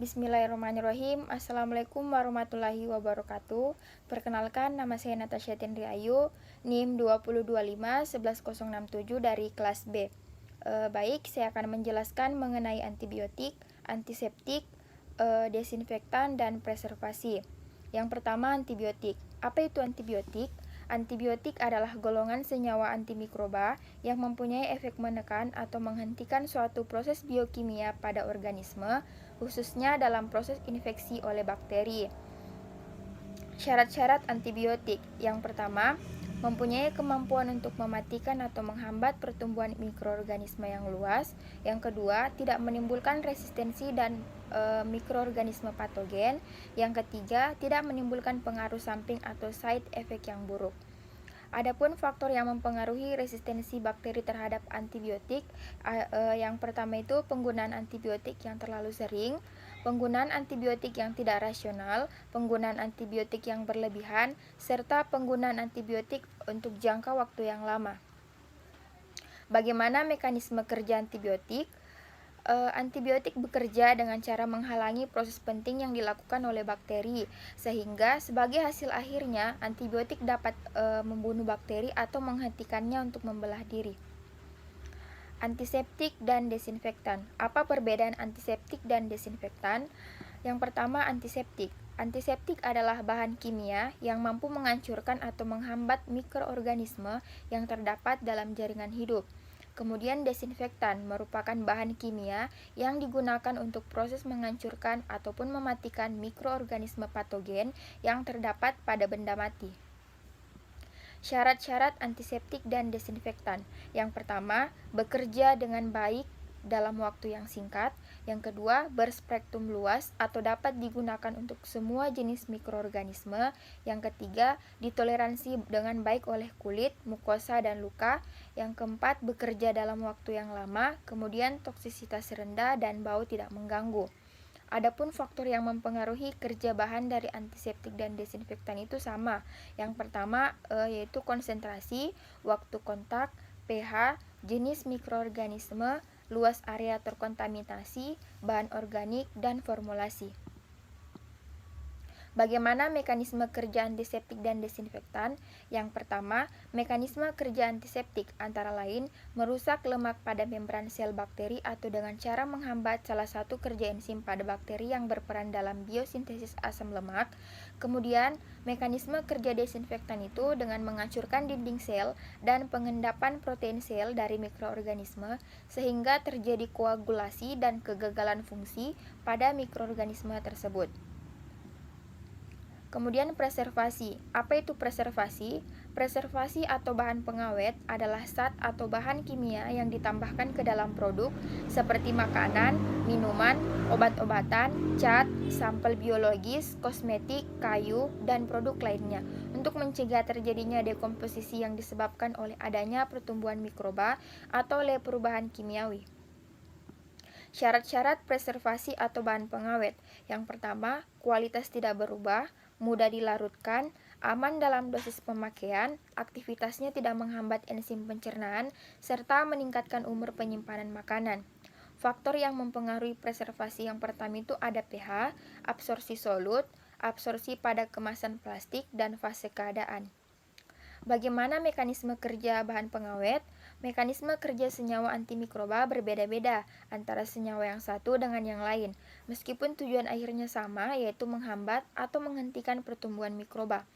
Bismillahirrahmanirrahim. Assalamualaikum warahmatullahi wabarakatuh. Perkenalkan, nama saya Natasha Tendri Ayu, NIM 202511067 dari kelas B. Baik, saya akan menjelaskan mengenai antibiotik, antiseptik, desinfektan, dan preservasi. Yang pertama, antibiotik. Apa itu antibiotik? Antibiotik adalah golongan senyawa antimikroba yang mempunyai efek menekan atau menghentikan suatu proses biokimia pada organisme, khususnya dalam proses infeksi oleh bakteri. Syarat-syarat antibiotik. Yang pertama, mempunyai kemampuan untuk mematikan atau menghambat pertumbuhan mikroorganisme yang luas. Yang kedua, tidak menimbulkan resistensi dan mikroorganisme patogen. Yang ketiga, tidak menimbulkan pengaruh samping atau side effect yang buruk. Adapun faktor yang mempengaruhi resistensi bakteri terhadap antibiotik, yang pertama itu penggunaan antibiotik yang terlalu sering, penggunaan antibiotik yang tidak rasional, penggunaan antibiotik yang berlebihan, serta penggunaan antibiotik untuk jangka waktu yang lama. Bagaimana mekanisme kerja antibiotik? Antibiotik bekerja dengan cara menghalangi proses penting yang dilakukan oleh bakteri, sehingga sebagai hasil akhirnya antibiotik dapat membunuh bakteri atau menghentikannya untuk membelah diri. Antiseptik dan desinfektan. Apa perbedaan antiseptik dan desinfektan? Yang pertama, antiseptik. Antiseptik adalah bahan kimia yang mampu menghancurkan atau menghambat mikroorganisme yang terdapat dalam jaringan hidup. Kemudian desinfektan merupakan bahan kimia yang digunakan untuk proses menghancurkan ataupun mematikan mikroorganisme patogen yang terdapat pada benda mati. Syarat-syarat antiseptik dan desinfektan. Yang pertama, bekerja dengan baik dalam waktu yang singkat. Yang kedua, berspektrum luas atau dapat digunakan untuk semua jenis mikroorganisme. Yang ketiga, ditoleransi dengan baik oleh kulit, mukosa, dan luka. Yang keempat, bekerja dalam waktu yang lama, kemudian toksisitas rendah dan bau tidak mengganggu. Adapun faktor yang mempengaruhi kerja bahan dari antiseptik dan desinfektan itu sama. Yang pertama yaitu konsentrasi, waktu kontak, pH, jenis mikroorganisme, luas area terkontaminasi, bahan organik, dan formulasi. Bagaimana mekanisme kerja antiseptik dan desinfektan? Yang pertama, mekanisme kerja antiseptik antara lain merusak lemak pada membran sel bakteri atau dengan cara menghambat salah satu kerja enzim pada bakteri yang berperan dalam biosintesis asam lemak. Kemudian, mekanisme kerja desinfektan itu dengan menghancurkan dinding sel dan pengendapan protein sel dari mikroorganisme sehingga terjadi koagulasi dan kegagalan fungsi pada mikroorganisme tersebut. Kemudian preservasi. Apa itu preservasi? Preservasi atau bahan pengawet adalah zat atau bahan kimia yang ditambahkan ke dalam produk seperti makanan, minuman, obat-obatan, cat, sampel biologis, kosmetik, kayu, dan produk lainnya untuk mencegah terjadinya dekomposisi yang disebabkan oleh adanya pertumbuhan mikroba atau oleh perubahan kimiawi. Syarat-syarat preservasi atau bahan pengawet. Yang pertama, kualitas tidak berubah, mudah dilarutkan, aman dalam dosis pemakaian, aktivitasnya tidak menghambat enzim pencernaan, serta meningkatkan umur penyimpanan makanan. Faktor yang mempengaruhi preservasi yang pertama itu ada pH, absorpsi solut, absorpsi pada kemasan plastik, dan fase keadaan. Bagaimana mekanisme kerja bahan pengawet? Mekanisme kerja senyawa antimikroba berbeda-beda antara senyawa yang satu dengan yang lain, meskipun tujuan akhirnya sama, yaitu menghambat atau menghentikan pertumbuhan mikroba.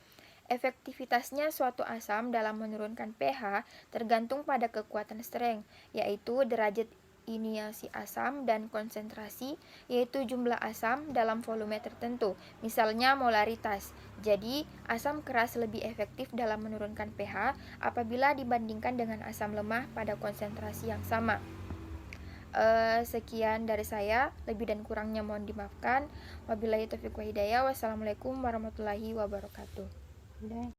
Efektivitasnya suatu asam dalam menurunkan pH tergantung pada kekuatan strength, yaitu derajat iniasi asam, dan konsentrasi, yaitu jumlah asam dalam volume tertentu, misalnya molaritas. Jadi, asam keras lebih efektif dalam menurunkan pH apabila dibandingkan dengan asam lemah pada konsentrasi yang sama. Sekian dari saya, lebih dan kurangnya mohon dimaafkan. Wabillahi taufiq wa hidayah. Wassalamualaikum warahmatullahi wabarakatuh.